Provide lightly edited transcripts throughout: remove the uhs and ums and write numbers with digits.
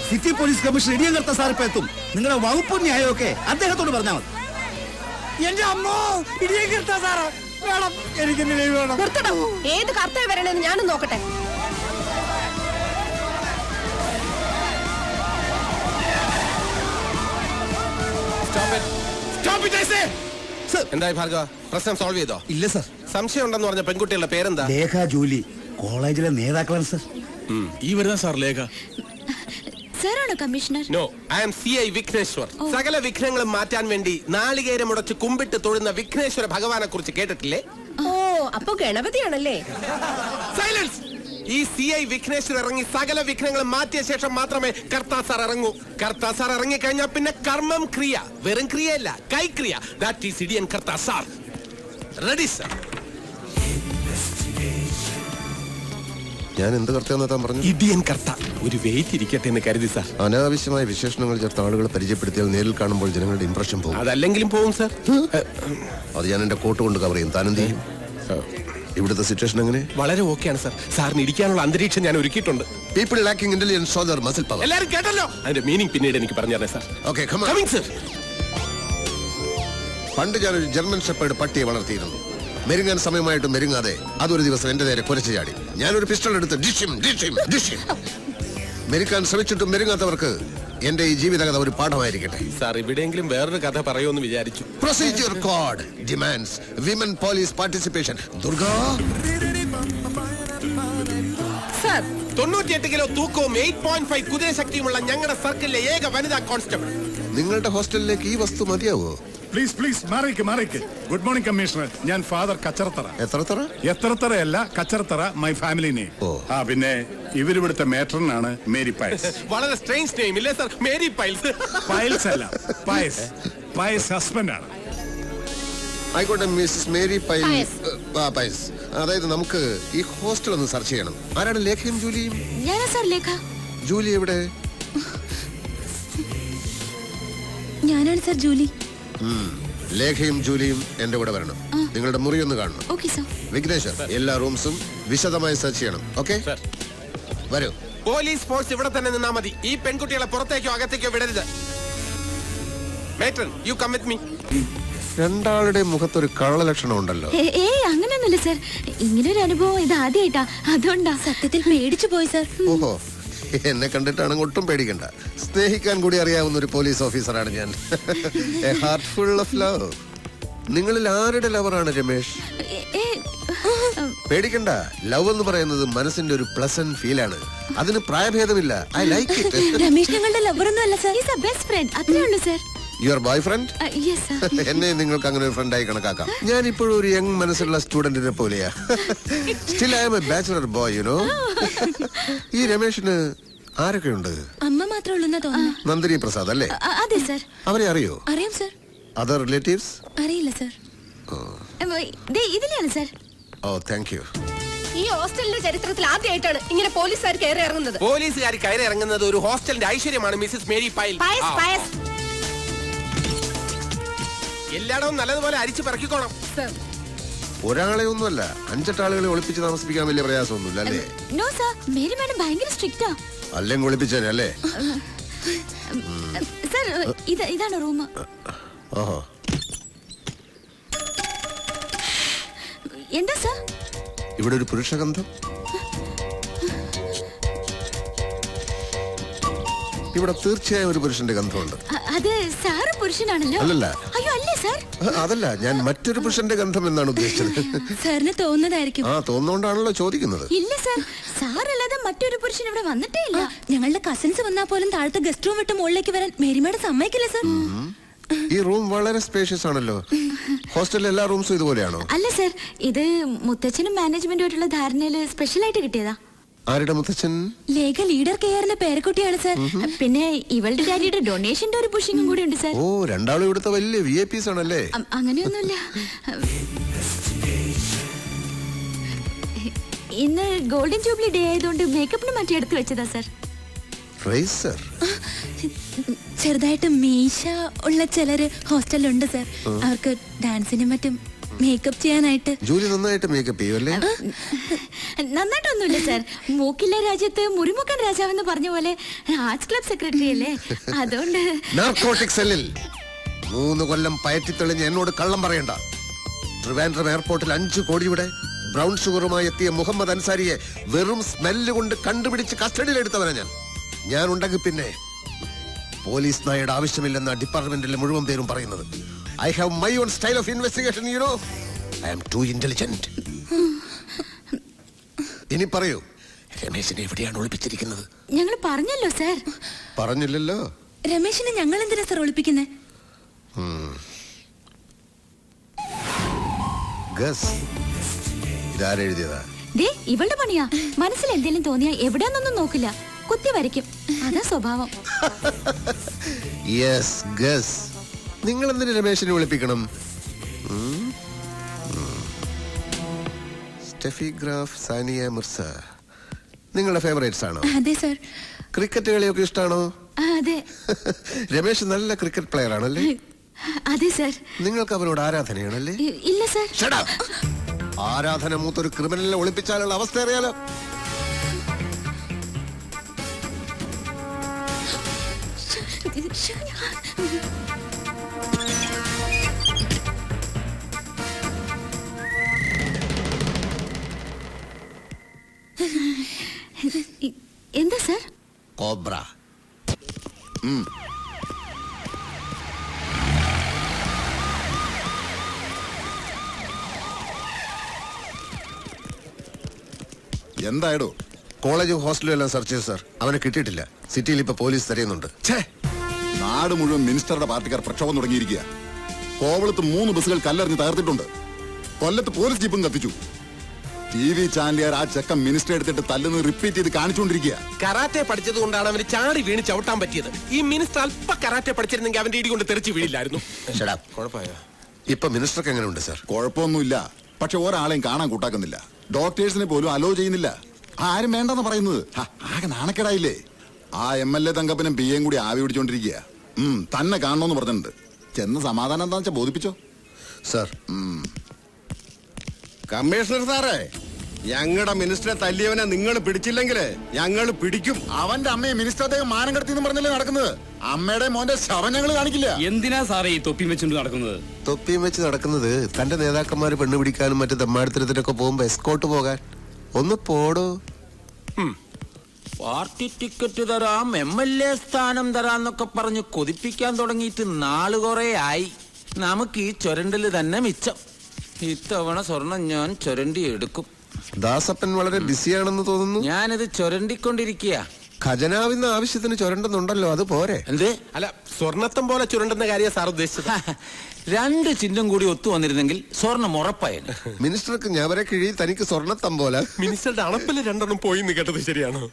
City police commissioner ഇടിയങ്കർത്ത sir ഇപ്പൊ എത്തും. നിങ്ങളുടെ വകുപ്പും ന്യായമൊക്കെ അദ്ദേഹത്തോട് പറഞ്ഞാൽ മതി. എന്റെ അമ്മോ, ഇടിയങ്കർത്ത സാറ് വേണം, എനിക്ക് വേണം. നിർത്തണം. ഏത് കർത്തവ്യം വരണമെന്ന് ഞാനും നോക്കട്ടെ. എന്തായി ഭാർഗവ, പ്രശ്നം സോൾവ് ചെയ്തോ? ഇല്ല സർ. സംശയം ഉണ്ടെന്ന് പറഞ്ഞ പെൺകുട്ടികളുടെ പേരെന്താ? ലേഖ ജൂലി, കോളേജിലെ നേതാക്കളാണ് സർ. ഈ വരുന്ന സാർ ലേഖ. സാറാണോ commissioner? No, I am CI Vigneshwar. സകല വിഘ്നങ്ങളും മാറ്റാൻ വേണ്ടി നാളികേരം മുടച്ച് കുമ്പിട്ട് തൊഴുന്ന വിഘ്നേശ്വര ഭഗവാനെ കുറിച്ച് കേട്ടിട്ടില്ലേ? ഓ, അപ്പൊ ഗണപതിയാണല്ലേ? സൈലൻസ്. ഈ CI വിഘ്നേശ്വർ ഇറങ്ങി സകല വിഘ്നങ്ങളും മാറ്റിയ ശേഷം മാത്രമേ കർത്താ സാർ ഇറങ്ങൂ. കർത്താ സാർ ഇറങ്ങി കഴിഞ്ഞാൽ പിന്നെ കർമ്മം ക്രിയ, വെറും ക്രിയയല്ല, കൈക്രിയ. ദാറ്റ് ഈസ് ഇടിയൻ കർത്താ സാർ. Ready sir? ഞാൻ എന്ത് കർത്താന്ന് താൻ പറഞ്ഞു? ഇടിയൻ കർത്ത. ഒരു വെയിറ്റ് ഇരിക്കട്ടെ എന്ന് കരുതി സാർ. അനാവശ്യമായ വിശേഷണങ്ങൾ ചേർത്ത ആളുകളെ പരിചയപ്പെടുത്തിയാൽ നേരിൽ കാണുമ്പോൾ ജനങ്ങളുടെ ഇംപ്രഷൻ പോകും. അതല്ലെങ്കിലും പോകും സാർ. അത് ഞാൻ എന്റെ കോട്ട് കൊണ്ട് കവർ ചെയ്യും. താനെന്ത് ചെയ്യും? ഇവിടുത്തെ സിറ്റുവേഷൻ എങ്ങനെ? വളരെ ഓക്കെയാണ് സാർ. സാറിന് ഇരിക്കാനുള്ള അന്തരീക്ഷം ഞാൻ ഒരുക്കിയിട്ടുണ്ട്. People lacking intelligence show their muscle power. എല്ലാവരും കേട്ടല്ലോ? അതിന്റെ മീനിങ് പിന്നീട് എനിക്ക് പറഞ്ഞു തരണേ sir. Okay, come on. Coming sir. പണ്ട് ഞാനൊരു ജർമ്മൻ ഷെപ്പേർഡ് പട്ടിയെ വളർത്തിയിരുന്നു. മെരുങ്ങാൻ സമയമായിട്ട് മെരുങ്ങാതെ അതൊരു ദിവസം എന്റെ നേരെ കുരച്ചു ചാടി. ഞാനൊരു പിസ്റ്റൾ എടുത്ത് ഡിഷിം ഡിഷിം ഡിഷിം. മെരുക്കാൻ ശ്രമിച്ചിട്ടും മെരുങ്ങാത്തവർക്ക് എന്റെ ഈ ജീവിതകഥ ഒരു പാഠമായിരിക്കട്ടെ. സാർ, ഇവിടെയെങ്കിലും വേറൊരു കഥ പറയുമെന്ന് വിചാരിച്ചു. Procedure code demands women police participation. Durga, 98 kilo തൂക്കവും 8.5 കുതിരശക്തിയുമുള്ള ഞങ്ങളുടെ സർക്കിളിലെ ഏക വനിതാ കോൺസ്റ്റബിൾ. നിങ്ങളുടെ ഹോസ്റ്റലിലേക്ക് ഈ വസ്തു മതിയാവോ? പ്ലീസ് മാറിക്ക്. Good morning commissioner. ഞാൻ ഫാദർ കച്ചറത്തറ. എത്രത്തറയല്ല, കച്ചറത്തറ മൈ ഫാമിലി നെയിം. പിന്നെ ഇവരിവിടുത്തെ മേട്രനാണ് മേരി പയസ്. വളരെ സ്ട്രേഞ്ച് നെയിം ഇല്ലേ സർ? Mary piles. പയൽസ് അല്ല, പയസ് ഹസ്ബൻഡ് ആണ്. ആയിക്കോട്ടെ, മിസ്സസ് മേരി പയസ്. അതായത് നമുക്ക് ഈ ഹോസ്റ്റൽ ഒന്ന് സെർച്ച് ചെയ്യണം. ആരാണ് ലേഖയും ജൂലിയും? ഞാനാ സാർ ലേഖ. ജൂലി എവിടെ? ഞാനാണ് സാർ ജൂലി. ലേഖയും ജൂലിയും എന്റെ കൂടെ വരണം. നിങ്ങളുടെ മുറി ഒന്ന് കാണണം. വിഘ്നേശ്വർ, എല്ലാ റൂംസും വിശദമായി സെർച്ച് ചെയ്യണം. ഓക്കെ, വരൂ. പോലീസ് ഫോഴ്സ് ഇവിടെ തന്നെ നിന്നാ മതി. ഈ പെൺകുട്ടികളെ പുറത്തേക്കോ അകത്തേക്കോ വിടരുത്. Matron, you come with me. രണ്ടാളുടെ മുഖത്തൊരു കള്ള ലക്ഷണം ഉണ്ടല്ലോ. അങ്ങനെയൊന്നുമില്ല സാർ. ഇങ്ങനൊരു അനുഭവം ഇത് ആദ്യമായിട്ടാ, അതുകൊണ്ടാ. സത്യത്തിൽ പേടിച്ചു പോയി സാർ. ഓഹോ, എന്നെ കണ്ടിട്ടാണ് ഒട്ടും പേടിക്കണ്ട. സ്നേഹിക്കാൻ കൂടി അറിയാവുന്ന ഒരു പോലീസ് ഓഫീസറാണ് ഞാൻ. A heart full of love. നിങ്ങളിൽ ആരുടെ ലവറാണ് രമേശ്? പേടിക്കണ്ട. ലവ് എന്ന് പറയുന്നത് മനസ്സിന്റെ ഒരു പ്ലസന്റ് ഫീൽ ആണ്. അതിന് പ്രായഭേദമില്ല. I like it. രമേശ് ഞങ്ങളുടെ ലവർ ഒന്നും അല്ല sir. Is a best friend. അത്രേ ഉള്ളൂ സാർ. Your boy friend? എന്നെ നിങ്ങൾക്ക് അങ്ങനെ ഒരു ഫ്രണ്ടായി കണക്കാക്കാം. ഞാൻ ഇപ്പോഴും ഒരു യങ് മനസ്സുള്ള സ്റ്റുഡന്റിനെ പോലെയാ. Still I am a bachelor boy, you know. ഈ രമേശിന് ആരൊക്കെയുണ്ട്? അമ്മ മാത്രമേ ഉള്ളൂ തോന്നുന്നു. നന്ദിനി പ്രസാദ് അല്ലേ? അതെ സാർ. അവരെ അറിയോ? അറിയാം സാർ. Other relatives? അറിയില്ല സാർ. ഇതിലാണ് സാർ. Oh, thank you. ഈ ഹോസ്റ്റലിന്റെ ചരിത്രത്തിൽ ആദ്യമായിട്ടാണ് ഇങ്ങനെ പോലീസുകാർ കയറി ഇറങ്ങുന്നത്. പോലീസുകാർ കയറി ഇറങ്ങുന്നത് ഒരു ഹോസ്റ്റലിന്റെ ഐശ്വര്യമാണ് മിസ്സസ് മേരി പൈൽ. എല്ലായിടവും നല്ലതുപോലെ അരിച്ചു പറക്കിക്കോണം. ഒരാളെ ഒന്നുമല്ല, 5-8 ആളുകളെ ഒളിപ്പിച്ച് താമസിപ്പിക്കാൻ വലിയ പ്രയാസമൊന്നുമില്ല അല്ലേ? നോ സർ, മേരി മാഡം ഭയങ്കര സ്ട്രിക്റ്റാ. അല്ലെങ്കിൽ ഒളിപ്പിച്ചേനെ അല്ലേ? സർ, ഇതാണ് റൂം. ഓഹോ, എന്താ സർ? ഇവിടെ ഒരു പുരുഷഗന്ധം. ഇവിടെ തീർച്ചയായും ഒരു പുരുഷന്റെ ഗന്ധമുണ്ട്. അത് സാറ് പുരുഷനാണല്ലോ. അല്ലല്ല. അയ്യോ അല്ലേ സാർ? അതല്ല, ഞാൻ മറ്റൊരു പുരുഷന്റെ ഗന്ധം എന്നാണ് ഉദ്ദേശിച്ചത്. സാറിന് തോന്നുന്നതായിരിക്കും. തോന്നുകൊണ്ടാണല്ലോ ചോദിക്കുന്നത്. ഇല്ല സാർ, സാറല്ലാതെ മറ്റൊരു പുരുഷൻ ഇവിടെ വന്നിട്ടേ ഇല്ല. ഞങ്ങളുടെ കസിൻസ് വന്നാൽ പോലും താഴത്തെ ഗസ്റ്റ് റൂം വിട്ട് മുകളിലേക്ക് വരാൻ മേരിമേടെ സമ്മതിക്കില്ല സാർ. ഈ റൂം വളരെ സ്പേഷ്യസ് ആണല്ലോ. ഹോസ്റ്റലിലെ എല്ലാ റൂംസും ഇതുപോലെയാണോ? അല്ല സാർ, ഇത് മുത്തച്ഛനും മാനേജ്മെന്റുമായിട്ടുള്ള ധാരണയില് സ്പെഷ്യൽ ആയിട്ട് കിട്ടിയതാ. ആരുടെ മുത്തച്ഛൻ? ലേഖ ലീഡർ കെയറിന്റെ പേരക്കുട്ടിയാണ് സാർ. പിന്നെ ഇവളുടെ ഡാഡിയുടെ ഡൊണേഷന്റെ ഒരു പുഷിങ്ങും കൂടി ഉണ്ട് സാർ. ഓ, രണ്ടാളും ഇവിടുത്തെ വലിയ VIPs ആണല്ലേ? അങ്ങനെയൊന്നുമില്ല. ഇന്ന് ഗോൾഡൻ ജൂബിലി ഡേ ആയതുകൊണ്ട് മേക്കപ്പിന് മാറ്റി എടുത്തു വെച്ചതാ സാർ. ചെറുതായിട്ട് മീശ ഉള്ള ചിലര് ഹോസ്റ്റലിലുണ്ട് സാർ. അവർക്ക് ഡാൻസിനും മറ്റും മേക്കപ്പ് ചെയ്യാനായിട്ട്. ജൂലി നന്നായിട്ട് മേക്കപ്പ് ചെയ്യുമല്ലേ? നന്നായിട്ടൊന്നുമില്ല സാർ. മൂക്കിലെ രാജ്യത്ത് മുറിമുക്കൻ രാജാവെന്ന് പറഞ്ഞ പോലെ ആർട്സ് ക്ലബ് സെക്രട്ടറി അല്ലേ, അതുകൊണ്ട്. നാർക്കോട്ടിക് സെല്ലിൽ 3 കൊല്ലം പയറ്റിത്തെളിഞ്ഞ് എന്നോട് കള്ളം പറയണ്ട. ട്രിവാൻഡ്രം എയർപോർട്ടിൽ 5 കോടിയുടെ ബ്രൗൺ ഷുഗറുമായി എത്തിയ മുഹമ്മദ് അൻസാരിയെ വെറും സ്മെല്ല് കൊണ്ട് കണ്ടുപിടിച്ച് കസ്റ്റഡിയിലെടുത്തവനാ ഞാൻ ഉണ്ടെങ്കിൽ പിന്നെ പോലീസ് നായയുടെ ആവശ്യമില്ലെന്ന ഡിപ്പാർട്ട്മെന്റിലെ മുഴുവൻ പേരും പറയുന്നത്. I have my own style of investigation, you know. I am too intelligent. ഇനി പറയൂ, രമേശിനെ എവിടെയാണ് ഒളിപ്പിച്ചിരിക്കുന്നത്? ഞങ്ങൾ പറഞ്ഞല്ലോ സാർ. പറഞ്ഞില്ലല്ലോ. രമേശിനെ ഞങ്ങൾ എന്തിനാ സാർ ഒളിപ്പിക്കുന്നത്? ഗസ് ഇതാരെഴുതിയതാ? ഇവളുടെ പണിയാ. മനസ്സിൽ എന്തെങ്കിലും തോന്നിയാ എവിടെയാന്നൊന്നും നോക്കില്ല, കുത്തി വരയ്ക്കും. അതാ സ്വഭാവം. Yes, guess. നിങ്ങൾ എന്തിനു രമേശിനെ വിളിപ്പിക്കണം? സ്റ്റെഫി ഗ്രാഫ്, സാനിയ മിർസ നിങ്ങളുടെ ഫേവറേറ്റ്സ് ആണോ? അതെ സർ. ക്രിക്കറ്റ് കളിയൊക്കെ ഇഷ്ടമാണോ? അതെ. രമേശ് നല്ല ക്രിക്കറ്റ് പ്ലെയർ ആണല്ലേ? അതെ സർ. നിങ്ങൾക്ക് അവനോട് ആരാധനയാണല്ലേ? ഇല്ല സർ. ആരാധന മൂത്തൊരു ക്രിമിനലിനെ ഒളിപ്പിച്ചാലുള്ള അവസ്ഥ അറിയാലോ. എന്താ സർ? കോബ്ര. എന്തായടോ? കോളേജും ഹോസ്റ്റലും എല്ലാം സെർച്ച് ചെയ്തു സാർ. അവനെ കിട്ടിയിട്ടില്ല. സിറ്റിയിൽ ഇപ്പൊ പോലീസ് തിരയുന്നുണ്ട്. നാട് മുഴുവൻ മിനിസ്റ്ററുടെ പാർട്ടിക്കാർ പ്രക്ഷോഭം തുടങ്ങിയിരിക്കുക. കോവളത്ത് 3 ബസ്സുകൾ കല്ലെറിഞ്ഞ് തകർത്തിട്ടുണ്ട്. കൊല്ലത്ത് പോലീസ് ജീപ്പും കത്തിച്ചു. TV ചാനലുകാർ ആ ചെക്കൻ മിനിസ്റ്റർ എടുത്തിട്ട് തല്ലുന്നത് റിപ്പീറ്റ് ചെയ്ത് കാണിച്ചുകൊണ്ടിരിക്കുക. കരാറ്റെ പഠിച്ചത് കൊണ്ടാണ് അവന് ചാടി വീണ് ചവിട്ടാൻ പറ്റിയത്. ഈ മിനിസ്റ്റർ അല്പ കരാറ്റെ പഠിച്ചിരുന്നെങ്കിൽ അവന്റെ ഇടി കൊണ്ട് തെറിച്ച് വീഴില്ലായിരുന്നു. ഇപ്പൊ മിനിസ്റ്റർക്ക് എങ്ങനെയുണ്ട് സാർ? കുഴപ്പമൊന്നുമില്ല. പക്ഷെ ഒരാളെയും കാണാൻ കൂട്ടാക്കുന്നില്ല. ഡോക്ടേഴ്സിനെ പോലും അലോ ചെയ്യുന്നില്ല. ആരും വേണ്ടെന്ന് പറയുന്നത്. ആകെ നാണക്കേടായില്ലേ? ആ MLA തങ്കപ്പനും PA കൂടി ആവി പിടിച്ചോണ്ടിരിക്കുക. തന്നെ കാണണമെന്ന് പറഞ്ഞിട്ടുണ്ട്. ചെന്ന് സമാധാനം എന്താ വെച്ചാ ബോധിപ്പിച്ചോ സാർ. കമ്മീഷണർ സാറേ, ഞങ്ങളുടെ മിനിസ്റ്ററെ തല്ലിയവനെ നിങ്ങൾ പിടിച്ചില്ലെങ്കിൽ ഞങ്ങൾ പിടിക്കും. അവന്റെ അമ്മയെ മിനിസ്റ്റർ അദ്ദേഹം മാനം കടത്തി പറഞ്ഞല്ലേ നടക്കുന്നത്. അമ്മയുടെ മോന്റെ ശവം ഞങ്ങൾ കാണിക്കില്ല. എന്തിനാ സാറേ ഈ തൊപ്പി വെച്ചുകൊണ്ട് നടക്കുന്നത്? തൊപ്പിയും വെച്ച് നടക്കുന്നത് തന്റെ നേതാക്കന്മാര് പെണ്ണു പിടിക്കാനും മറ്റു തെമ്മാടിത്തരത്തിനൊക്കെ പോകുമ്പോ എസ്കോട്ട് പോകാൻ. ഒന്ന് പോടോ. പാർട്ടി ടിക്കറ്റ് തരാം, MLA സ്ഥാനം തരാന്നൊക്കെ പറഞ്ഞ് കൊതിപ്പിക്കാൻ തുടങ്ങിയിട്ട് നാള് കുറെ ആയി. നമുക്ക് ഈ ചൊരണ്ടല് തന്നെ മിച്ചം. ഇത്തവണ സ്വർണം ഞാൻ ചൊരണ്ടി എടുക്കും. ദാസപ്പൻ വളരെ ബിസിയാണെന്ന് തോന്നുന്നു. ഞാനിത് ചൊരണ്ടിക്കൊണ്ടിരിക്കുക. ഖജനാവിന്ന് ആവശ്യത്തിന് ചുരണ്ടെന്നുണ്ടല്ലോ, അത് പോരെ? എന്ത്? അല്ല, സ്വർണത്തം പോലെ ചുരുണ്ടെന്ന കാര്യം സാർ ഉദ്ദേശിച്ചത്. 2 ചിഹ്നം കൂടി ഒത്തു വന്നിരുന്നെങ്കിൽ സ്വർണം ഉറപ്പായത്. മിനിസ്റ്റർക്ക് ഞവരെ കിഴി, തനിക്ക് സ്വർണ്ണത്തം പോലെ. മിനിസ്റ്ററുടെ അണപ്പില് 2 പോയി എന്ന് കേട്ടത് ശരിയാണോ?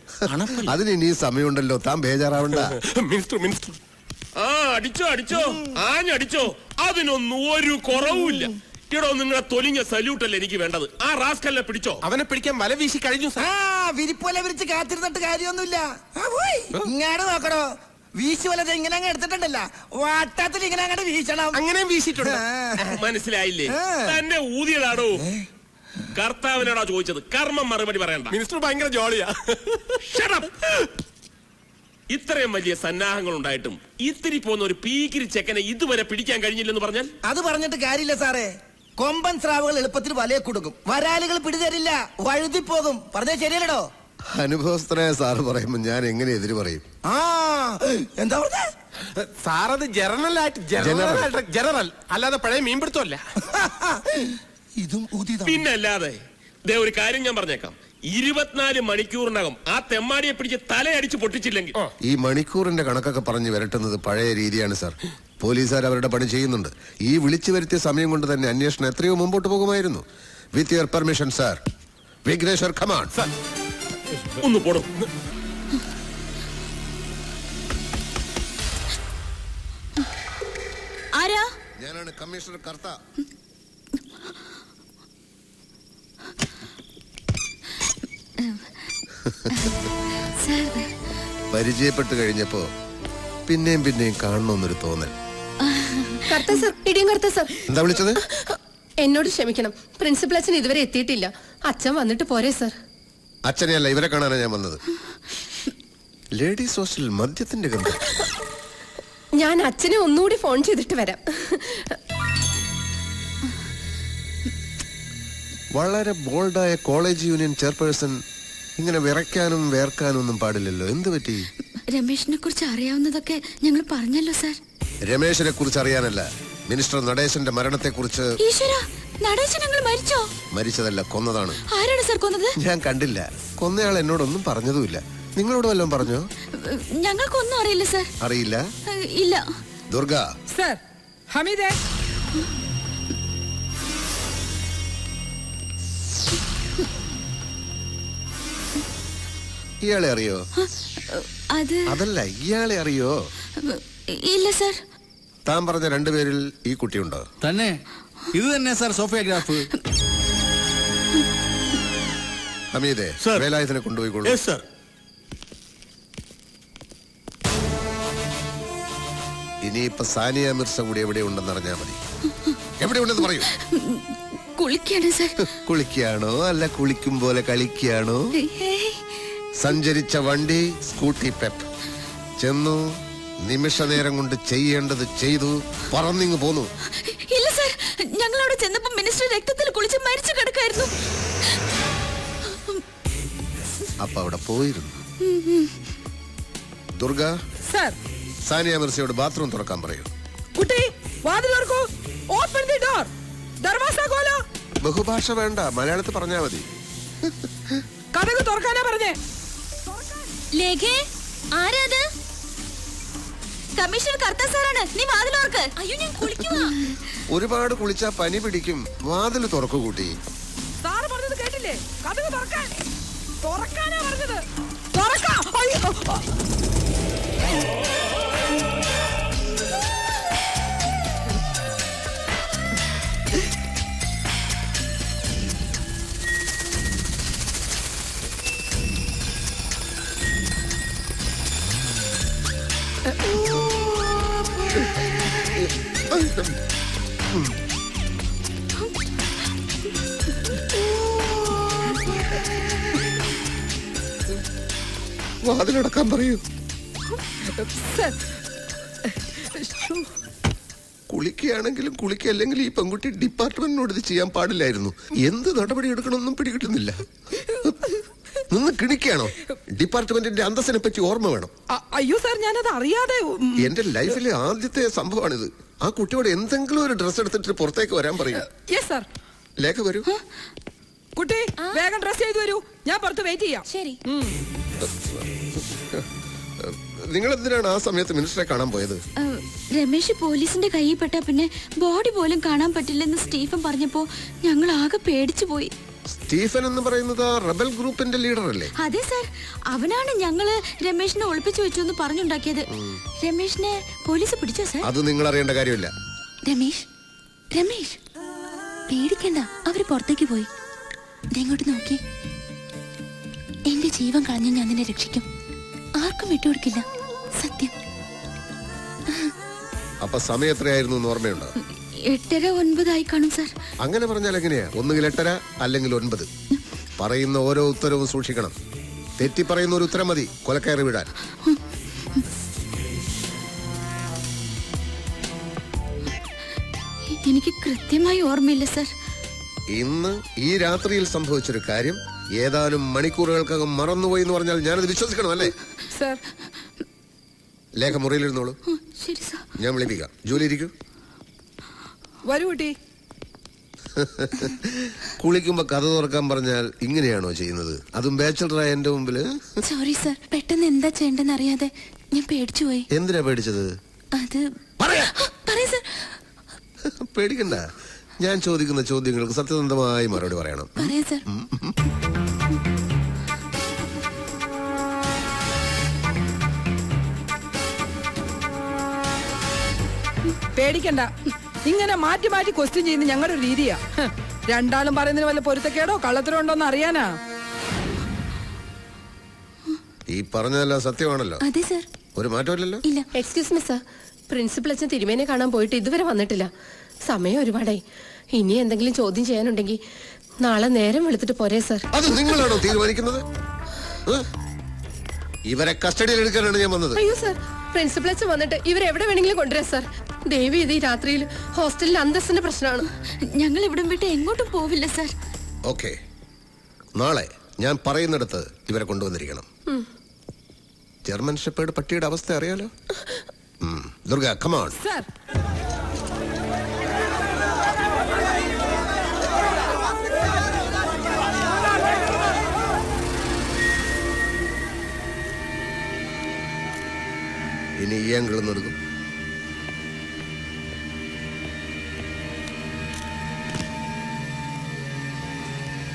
അതിന് ഇനി സമയമുണ്ടല്ലോ, താൻ ബേജാറാവണ്ട. മിനിസ്റ്റർ അടിച്ചോ ആഞ്ഞടിച്ചോ, അതിനൊന്നും ഒരു കുറവുമില്ല. ോ നിങ്ങളെ തൊലിഞ്ഞ സല്യൂട്ടല്ലേ എനിക്ക് വേണ്ടത്. ആ റാസ്കലിനെ പിടിച്ചോ. അവനെ പിടിക്കാൻ വല വീശി കഴിഞ്ഞു. വിരിപ്പോലെ വിരിച്ച് കാത്തിരുന്നിട്ട് കാര്യമൊന്നുമില്ല. ഇങ്ങാട് നോക്കണോ, വീശി വലത് ഇങ്ങനെ അങ്ങ് എടുത്തിട്ടുണ്ടല്ല, വട്ടത്തിൽ ഇങ്ങനെ അങ്ങോട്ട് വീശണം. അങ്ങനെ വീശിട്ടുണ്ട്. മനസ്സിലായില്ലേ? തന്നെ ഊതിയതാടോ. കർത്താവിനോടാ ചോദിച്ചത്, കർമ്മം മറുപടി പറയണ്ട. മിനിസ്റ്റർ ഭയങ്കര ജോളിയാ. ഇത്രയും വലിയ സന്നാഹങ്ങൾ ഉണ്ടായിട്ടും ഇത്തിരി പോകുന്ന ഒരു പീക്കിരി ചെക്കനെ ഇതുവരെ പിടിക്കാൻ കഴിഞ്ഞില്ലെന്ന് പറഞ്ഞാൽ അത് പറഞ്ഞിട്ട് കാര്യമില്ല സാറേ. കൊമ്പൻ സ്രാവുകൾ എളുപ്പത്തിൽ വലയെ കൊടുക്കും, വരാലുകൾ പിടിതരില്ല, വഴുതിപ്പോകും. പറഞ്ഞാൽ ശരിയല്ലടോ? അനുഭവസ്ഥനായ സാറ് പറയുമ്പോ ഞാൻ എങ്ങനെ എതിര് പറയും? എന്താ പറഞ്ഞ സാറത് ജനറൽ അല്ലാതെ പഴയ മീൻപിടുത്തമല്ല. ഇതും പിന്നല്ലാതെ. ഒരു കാര്യം ഞാൻ പറഞ്ഞേക്കാം, 24 മണിക്കൂറിനകം ആ തെമ്മാടിയെ പിടിച്ച് തലയടിച്ച് പൊട്ടിച്ചില്ലെങ്കിൽ. ഈ മണിക്കൂറിന്റെ കണക്കൊക്കെ പറഞ്ഞു വരട്ടുന്നത് പഴയ രീതിയാണ് സാർ. പോലീസുകാർ അവരുടെ പണി ചെയ്യുന്നുണ്ട്. ഈ വിളിച്ചു വരുത്തിയ സമയം കൊണ്ട് തന്നെ അന്വേഷണം എത്രയോ മുമ്പോട്ട് പോകുമായിരുന്നു. With your permission sir. Vigneshwar, come on. ഒന്ന് പോടും. ആരാ? ഞാനാണ് കമ്മീഷണർ കർത്ത. പരിചയപ്പെട്ട് കഴിഞ്ഞപ്പോ പിന്നെയും കാണണമെന്നൊരു തോന്നൽ. എന്താ വിളിച്ചത്? എന്നോട് ക്ഷമിക്കണം. പ്രിൻസിപ്പൽ അച്ഛൻ ഇതുവരെ എത്തിയിട്ടില്ല. അച്ഛൻ വന്നിട്ട് പോരെ സർ? അച്ഛനെയല്ല, ഇവരെ കാണാനാണ് ഞാൻ വന്നത്. ലേഡീസ് ഹോസ്റ്റലിൽ മദ്യത്തിന്റെ ഗന്ധം. ഞാൻ അച്ഛനെ ഒന്നുകൂടി ഫോൺ ചെയ്തിട്ട് വരാം. വളരെ ബോൾഡായ കോളേജ് യൂണിയൻ ചെയർപേഴ്സൺ ഇങ്ങനെ വിറയ്ക്കാനും വേർക്കാനും ഒന്നും പാടില്ലല്ലോ. എന്ത് പറ്റി? രമേശിനെ കുറിച്ച് അറിയാവുന്നതൊക്കെ ഞങ്ങൾ പറഞ്ഞല്ലോ സാർ. രമേശിനെ കുറിച്ച് അറിയാനല്ല, മിനിസ്റ്റർ നടേശന്റെ മരണത്തെ കുറിച്ച്. മരിച്ചോ? മരിച്ചതല്ല, കൊന്നതാണ്. ആരാണ് സാർ കൊന്നത്? ഞാൻ കണ്ടില്ല. കൊന്നയാൾ എന്നോടൊന്നും പറഞ്ഞതുമില്ല. നിങ്ങളോട് വല്ലതും പറഞ്ഞോ? ഞങ്ങൾക്കൊന്നും അറിയില്ല സാർ. അറിയില്ല? ഇല്ല. ദുർഗ സർ. ഹമീദേ, ഇയാളെ അറിയോ? അതല്ല, ഇയാളെ അറിയോ? ഇല്ല സാർ. താൻ പറഞ്ഞ രണ്ടുപേരിൽ ഈ കുട്ടിയുണ്ടോ? തന്നെ. ഇത് തന്നെ സാർ സോഫിയോഗ്രാഫ്. ഹമീദേ, വേലായുധനെ കൊണ്ടുപോയിക്കോളൂ. ഇനിയിപ്പൊ സാനിയ മിർസ കൂടി എവിടെ ഉണ്ടെന്ന് അറിഞ്ഞാ മതി. എവിടെ ഉണ്ടെന്ന് പറയൂ. കുളിക്കാണോ അല്ല കുളിക്കും പോലെ കളിക്കാണോ? സഞ്ചരിച്ച വണ്ടി സ്കൂട്ടി പെപ്പ്. ചെന്നു, നിമിഷ നേരം കൊണ്ട് ചെയ്യേണ്ടത് ചെയ്തു, പറന്നിങ്ങ് പോന്നു. ഇല്ല സാർ, ഞങ്ങൾ അവിടെ ചെന്നപ്പോ മിനിസ്റ്റർ രക്തത്തിൽ കുളിച്ച് മരിച്ചു കിടക്കായിരുന്നു. അപ്പൊ അവിടെ പോയിരുന്നു. ദുർഗ സർ. സാനിയ മിർസയോട് ബാത്റൂം തുറക്കാൻ പറയൂ. കുട്ടി, വാതിൽ തുറക്കൂ. Open the door. ദർവാസ ഖോലോ. ബഹുഭാഷ വേണ്ട, മലയാളത്തിൽ പറഞ്ഞാ മതി. കതക് തുറക്കാനാ പറഞ്ഞേ. ലേഖേ, ആരാത്? കമ്മീഷണർ കർത്ത സാറാണ്. നീ വാതിൽ തുറക്ക്. അയ്യോ, ഞാൻ കുളിക്കുവാ. ഒരുപാട് കുളിച്ചാ പനി പിടിക്കും. വാതിൽ തുറക്കു കൂട്ടി. സാറ് പറഞ്ഞത് കേട്ടില്ലേ? കതക് തുറക്കാൻ. തുറക്കാനാ പറഞ്ഞത്. തുറക്കാം. അയ്യോ. വാതിലടക്കാൻ പറയൂ. കുളിക്കുകയാണെങ്കിലും കുളിക്കല്ലെങ്കിൽ ഈ പെൺകുട്ടി ഡിപ്പാർട്ട്മെന്റിനോട് ഇത് ചെയ്യാൻ പാടില്ലായിരുന്നു. എന്ത് നടപടി എടുക്കണമെന്നും പിടികിട്ടുന്നില്ല. നിന്ന് കിണിക്കാണോ? ഡിപ്പാർട്ട്മെന്റിന്റെ അന്തസ്സിനെ പറ്റി ഓർമ്മ വേണം. അയ്യോ സാർ, ഞാനത് അറിയാതെ. എന്റെ ലൈഫിലെ ആദ്യത്തെ സംഭവമാണിത്. ആ കുട്ടിയോട് എന്തെങ്കിലും ഒരു ഡ്രസ് എടുത്തിട്ട് പുറത്തേക്ക് വരാൻ പറയൂ. ലേഖ വരൂ. കുട്ടി, വേഗം ഡ്രസ് ചെയ്തു വരൂ. ഞാൻ പുറത്ത് വെയിറ്റ് ചെയ്യാം. ശരി. നിങ്ങൾ എന്തിനാണ് ആ സമയത്ത് മിനിസ്റ്ററെ കാണാൻ പോയത്? രമേശ് പോലീസിന്റെ കയ്യിൽ പെട്ടാ പിന്നെ ബോഡി പോലും കാണാൻ പറ്റില്ലെന്ന് സ്റ്റീഫൻ പറഞ്ഞപ്പോ ഞങ്ങൾ ആകെ പേടിച്ചു പോയി. സ്റ്റീഫൻ എന്ന് പറയുന്നത് റബൽ ഗ്രൂപ്പിന്റെ ലീഡർ അല്ലേ? അതെ സാർ, അവനാണ് ഞങ്ങള് രമേശിനെ ഒളിപ്പിച്ചു വെച്ചു എന്ന് പറഞ്ഞുണ്ടാക്കിയത്. രമേശിനെ പോലീസ് പിടിച്ചോ സാർ? അത് നിങ്ങൾ അറിയേണ്ട കാര്യമില്ല. രമേശ്, രമേശ് പേടിക്കണ്ട, അവര് പുറത്തേക്ക് പോയി. ഇങ്ങോട്ട് നോക്കി. എന്റെ ജീവൻ കളഞ്ഞ് ഞാൻ നിന്നെ രക്ഷിക്കും. ആർക്കും വിട്ടുകൊടുക്കില്ല, സത്യം. അപ്പൊ സമയം എത്രയായിരുന്നു എന്ന് ഓർമ്മയുണ്ടോ? 8:09 കാണും സാർ. അങ്ങനെ പറഞ്ഞാൽ എങ്ങനെയാ? ഒന്നുകിൽ 8:30 അല്ലെങ്കിൽ 9. പറയുന്ന ഓരോ ഉത്തരവും സൂക്ഷിക്കണം. തെറ്റി പറയുന്ന ഒരു ഉത്തരം മതി കൊലക്കയറി വിടാൻ. എനിക്ക് കൃത്യമായി ഓർമ്മയില്ല സാർ. ഇന്ന് ഈ രാത്രിയിൽ സംഭവിച്ചൊരു കാര്യം ഏതാനും മണിക്കൂറുകൾക്കകം മറന്നുപോയി എന്ന് പറഞ്ഞാൽ ഞാനത് വിശ്വസിക്കണം അല്ലേ? സാർ, ലേഖ മുറിയിലിരുന്നോളൂ. ശരി സാർ. ഞാൻ വിളിപ്പിക്കാം. ജോലി ഇരിക്കൂ. വരൂ കുട്ടി. കുളിക്കുമ്പോ കഥ തുറക്കാൻ പറഞ്ഞാൽ ഇങ്ങനെയാണോ ചെയ്യുന്നത്? അതും ബാച്ചലറായ എന്റെ മുമ്പില്. സോറി സാർ, പെട്ടെന്ന് എന്താ ചെയ്യേണ്ടെന്ന് അറിയാതെ ഞാൻ പേടിച്ചു പോയി. എന്തിനാ പേടിച്ചത്? അത് പേടിക്കണ്ട. ഞാൻ ചോദിക്കുന്ന ചോദ്യങ്ങൾക്ക് സത്യസന്ധമായി മറുപടി പറയണം. പറയാം സാർ. പേടിക്കണ്ട. ഇങ്ങനെ മാറ്റി മാറ്റി ക്വസ്റ്റ്യൻ ചെയ്യുന്ന ഞങ്ങളുടെ ഒരു രീതിയാ. രണ്ടാളും പറയുന്നതിന് വല്ല പൊരുത്തക്കേടോ കള്ളത്തരോ ഉണ്ടോന്ന് അറിയാനാ. ഈ പറഞ്ഞതെല്ലാം സത്യമാണല്ലോ? അതെ സാർ. ഒരു മാറ്റമില്ലല്ലോ? ഇല്ല. എക്സ്ക്യൂസ് മീ സർ, പ്രിൻസിപ്പൽ അച്ഛൻ തിരുമേനെ കാണാൻ പോയിട്ട് ഇതുവരെ വന്നിട്ടില്ല. സമയം ഒരുപാടായി. ഇനി എന്തെങ്കിലും ചോദ്യം ചെയ്യാനുണ്ടെങ്കിൽ നാളെ നേരം വെളുത്തിട്ട് പോരെ സർ? അത് നിങ്ങളാണോ തീരുമാനിക്കുന്നത്? ഇവരെ കസ്റ്റഡിയിൽ എടുക്കാനാണ് ഞാൻ വന്നത്. അയ്യോ സർ, പ്രിൻസിപ്പൽ അച്ഛൻ വന്നിട്ട് ഇവരെവിടെ വേണമെങ്കിലും കൊണ്ടുവരാം സർ. ദേവി ഇത് ഈ രാത്രിയിൽ ഹോസ്റ്റലിൽ അന്തസ്സിന്റെ പ്രശ്നമാണ്. ഞങ്ങൾ ഇവിടം വിട്ട് എങ്ങോട്ടും പോവില്ല സർ. ഓക്കെ, നാളെ ഞാൻ പറയുന്നിടത്ത് ഇവരെ കൊണ്ടുവന്നിരിക്കണം. ജർമ്മൻ ഷെപ്പേർഡ് പട്ടിയുടെ അവസ്ഥ അറിയാലോ. Durga, come on. സർ, ഇനി ഈ ആംഗിൾ ഒന്ന് എടുക്കും.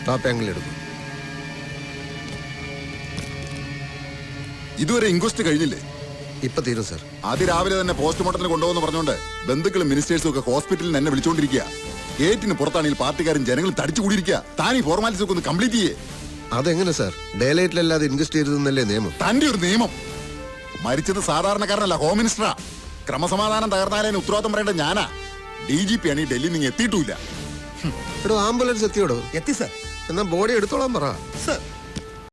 ടോപ്പ് ആംഗിൾ എടുക്കും. ഇതുവരെ ഇൻക്വസ്റ്റ് കഴിഞ്ഞില്ലേ? ഇപ്പൊ തീരും സർ. അതിരാവിലെ തന്നെ പോസ്റ്റ്മോർട്ടത്തിന് കൊണ്ടുപോകുന്ന പറഞ്ഞോണ്ട് ബന്ധുക്കളും മിനിസ്റ്റേഴ്സും ഒക്കെ ഹോസ്പിറ്റലിൽ എന്നെ വിളിച്ചോണ്ടിരിക്കുക. ഗേറ്റിന് പുറത്താണെങ്കിൽ പാർട്ടിക്കാരും ജനങ്ങളും തടിച്ചു കൂടിയിരിക്കുക. താൻ ഈ ഫോർമാലിറ്റീസ് ഒക്കെ ഒന്ന് കംപ്ലീറ്റ് ചെയ്യേ. അതെങ്ങനെ സാർ? ഡേ ലൈറ്റിലല്ലാതെ ഇൻവെസ്റ്റ് ചെയ്തതെന്നല്ലേ നിയമം? തന്റെ ഒരു നിയമം. മരിച്ചത് സാധാരണക്കാരനല്ല, ഹോം മിനിസ്റ്ററാ. ക്രമസമാധാനം തകർന്നാലതിന് ഉത്തരവാദിത്തം പറയേണ്ട ഞാനാ. DGP ആണ് ഈ ഡൽഹി നിങ്ങൾ എത്തിയിട്ടില്ല. ആംബുലൻസ് എത്തിയോടോ? എത്തി സർ. എന്നാ ബോഡി എടുത്തോളാൻ പറ. സർ